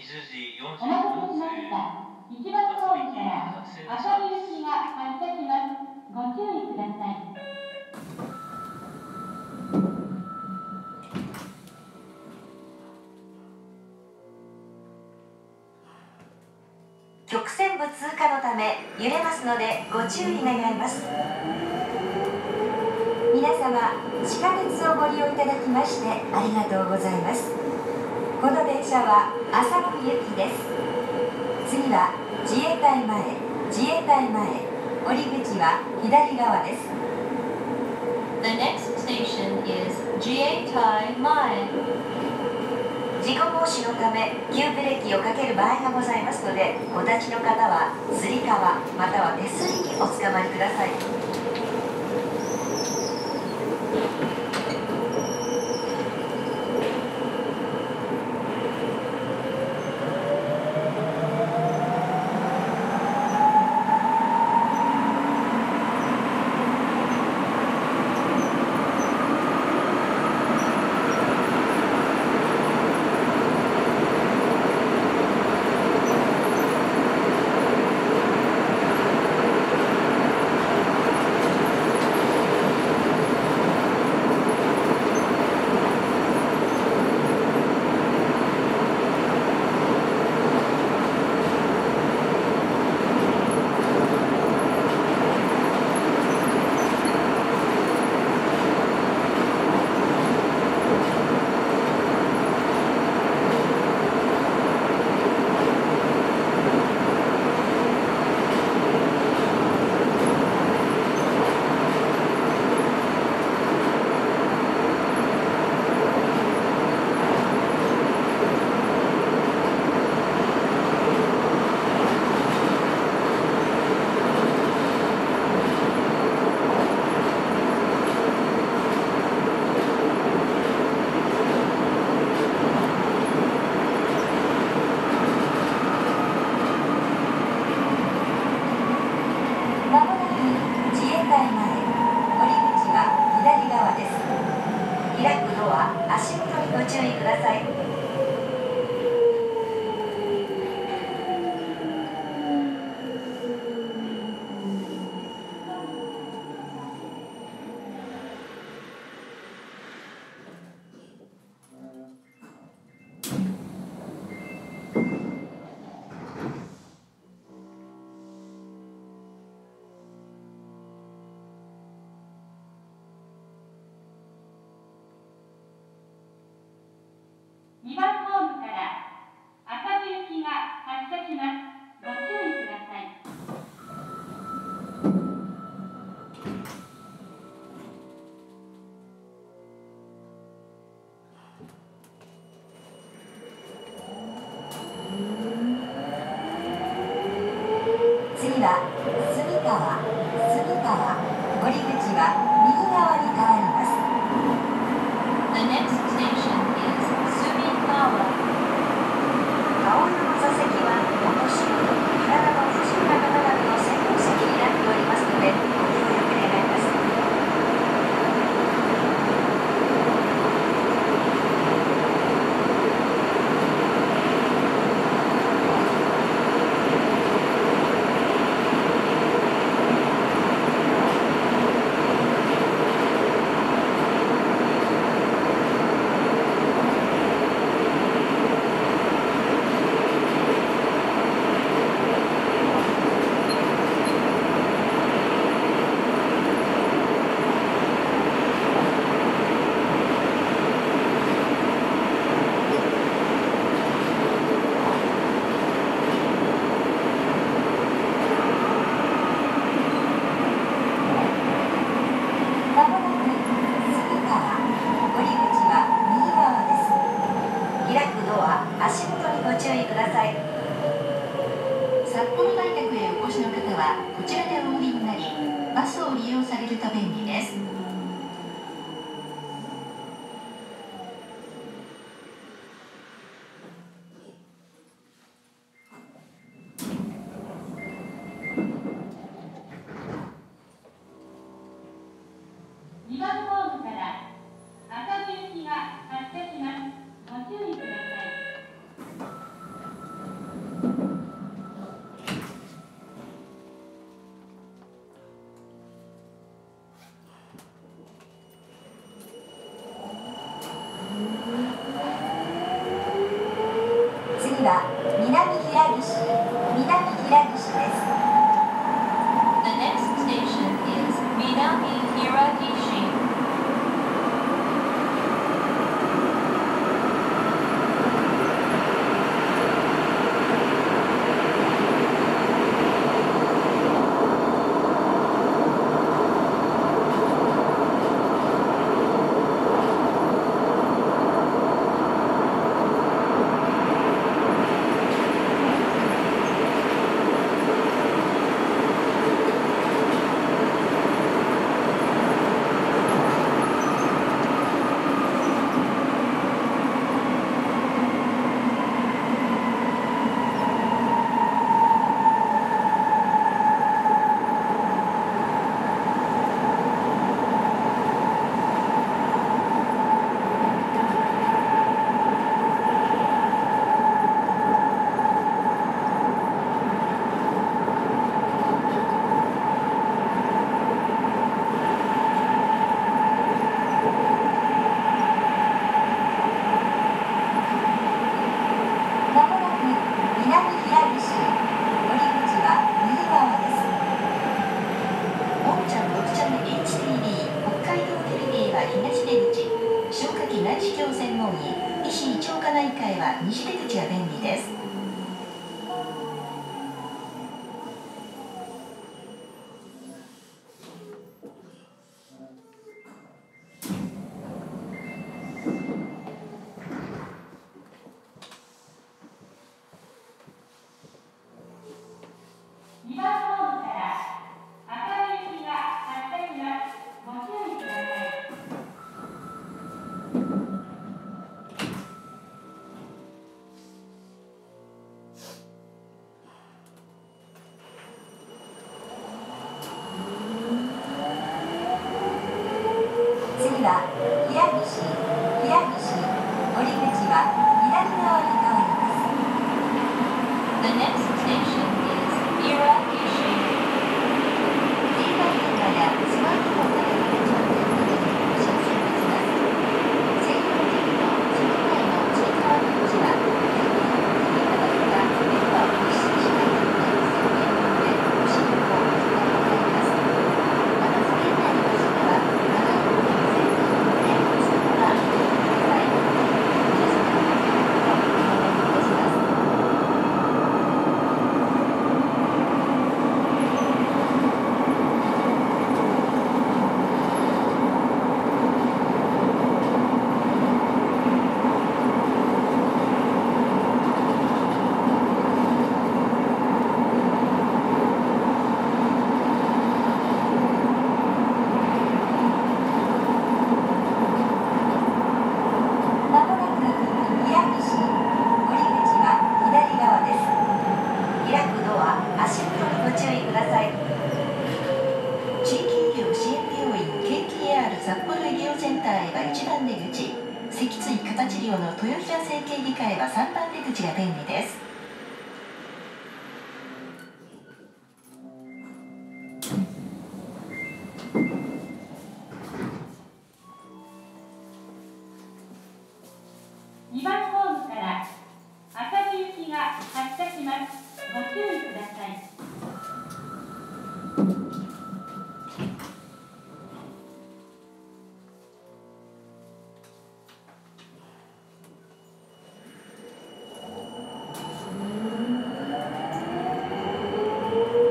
時40お待たせしました。1番ホームから赤城行きが発車します。ご注意ください。曲線部通過のため揺れますのでご注意願います。皆様、地下鉄をご利用いただきましてありがとうございます。この電車は浅野行きです。次は自衛隊前、自衛隊前、降り口は左側です。The next station is 自衛隊前。事故防止のため急ブレーキをかける場合がございますので、お立ちの方はつり革または手すりにおつかまりください。足元にご注意ください。2番ホームから赤城行きが発車します。ご注意ください。次は住川、降り口は右側に変わります。The next station is Sumikawa. 青色の座席はお年寄り、体の不自由な方々の専用席になっておりますので、ご協力願います。足元にご注意ください。札幌大学へお越しの方はこちらでお降りになり、バスを利用されると便利です。2番ホームから赤城行きが発車します。ご注意ください。以下へは西出口が便利です。2番ホームから赤い行きが発車します。ご注意ください。次は平岸降り口は左側に変わります。 The next station is Hirakishi. D バイヤーやスマートフォンなどの電車の手続きにお知らせいたします。専用の時のその前の追加の口は電源をお切りいただくか電波を発信しないといけませんのでご使用をお願いいたします。またそれ以外の場所では長い運転をせず電波を使ったお利用ください。皆様のご協力をお願いいたします。まもなく平岸降り口は左側です。開くドア、足元にご注意ください。地域医療支援病院 KKR 札幌医療センターへは1番出口、脊椎肩治療の豊平整形外科へは3番出口が便利です。2番ホームから赤城行きが発車します。ご注意ください。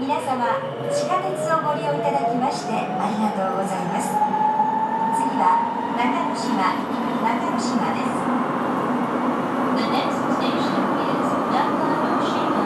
皆様、地下鉄をご利用いただきましてありがとうございます。次は中之島です。 The next station is Nakanoshima.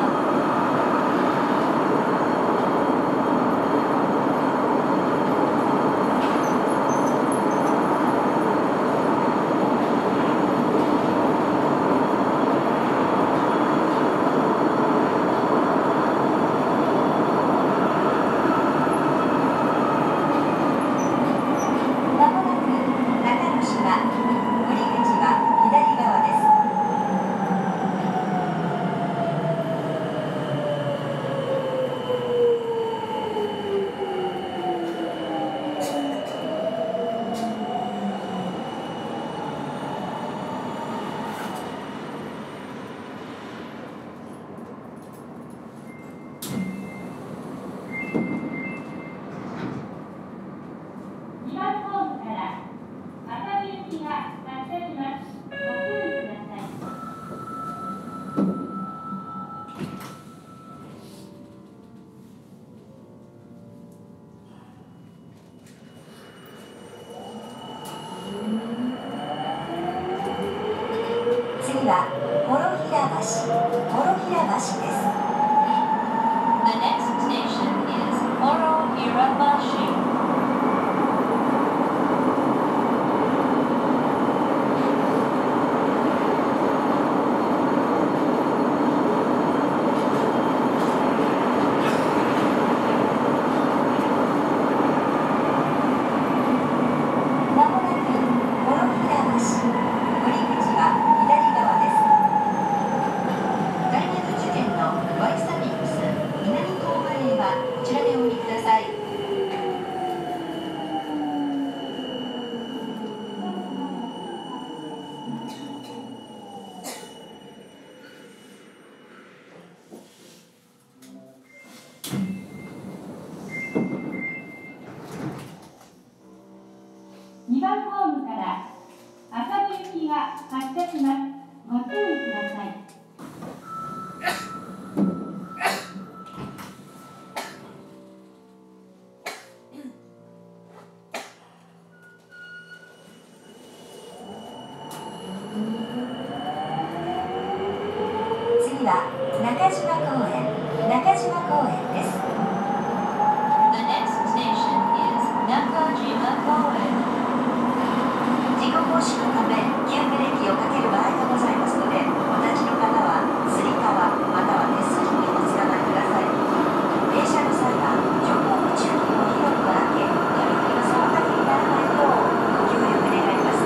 The next station is Morohirabashi. .2 番ホームから赤城行きが発車します。ご注意ください。次は中島公園です。 The next station is Nakajima Koen. 事故防止のため急ブレーキをかける場合がございますので、お立ちの方はつり革または手すりにおつかまりください。停車の際は徐行の中期を広く開け、踏切の妨げにならないようご協力願います。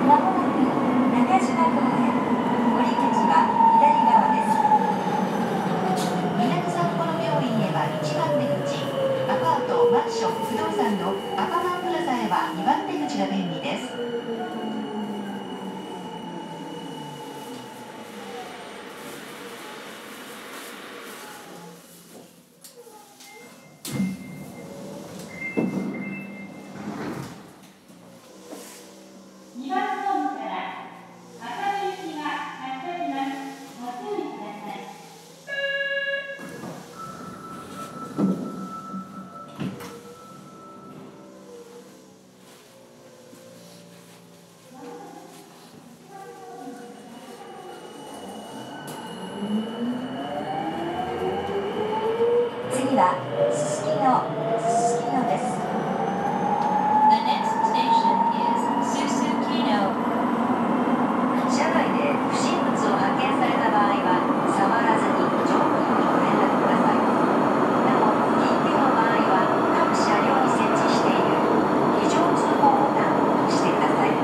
まもなく中島公園、降り口は左側です。南札幌病院へは1番出口、アパート、マンション、不動産のアパマンプラザへは2番出口が便利です。2番ホームから赤城行きが発車します。ご注意ください。次はすすきのです。 The next station is Susukino. 車内で不審物を発見された場合は触らずに乗務員にご連絡ください。なお緊急の場合は各車両に設置している非常通報ボタンを押してください。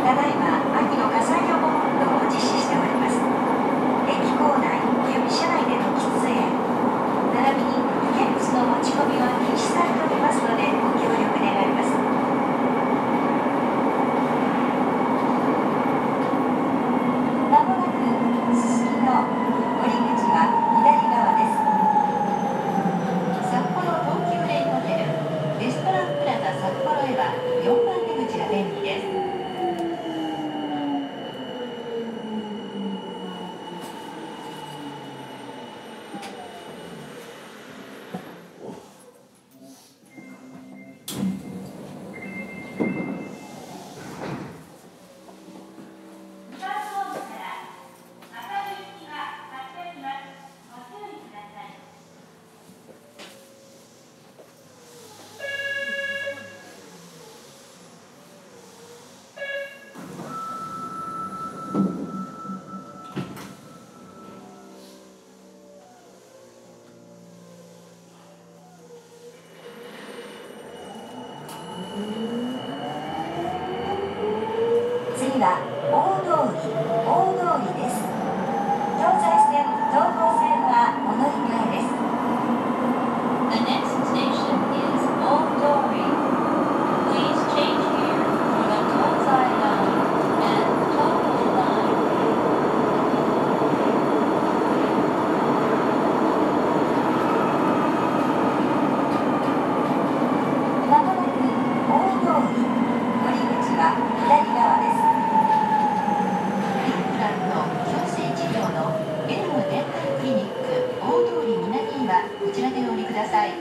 ただいま秋の火災予防運動を実施しております。駅構内及び車内での喫煙並びに危険物の持ち込みは禁止されておりますのでご協力願います。まもなくすすきの降り口は左側です。札幌東急レイホテル、レストランプラザ札幌へは4番出口が便利です。2番ホームから赤城行きが発車します。ご注意ください。次は大通りです。東西線、東方線はお乗り換えです。 The next station is Oldori. Please change here for the Tozai Line and Toho Line. まもなく大通り、降り口は左側です。インプラント、矯正治療のエルムデンタルクリニック大通り南にはこちらでお降りください。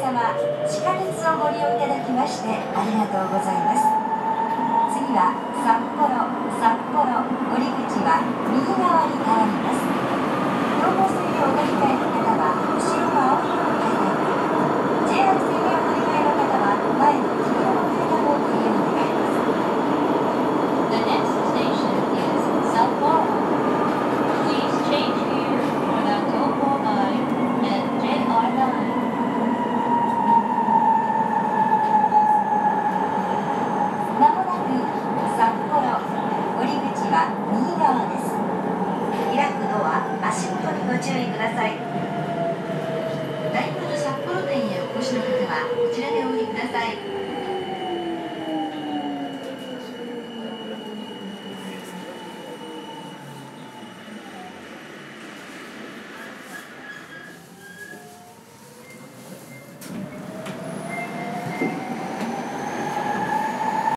様、地下鉄をご利用いただきましてありがとうございます。次は札幌降り口は右側に変わります。東方線へお乗り換えの方は後ろの青色の階段、JR 線へお乗り換えの方は前の黄色の階段をご利用願います。 The next station is Sapporo. Please change here for the Tohoku Line and JR Line. まもなく札幌降り口は右側です。開くドア、足元にご注意ください。大丸札幌店へお越しの方はこちらでお降りください。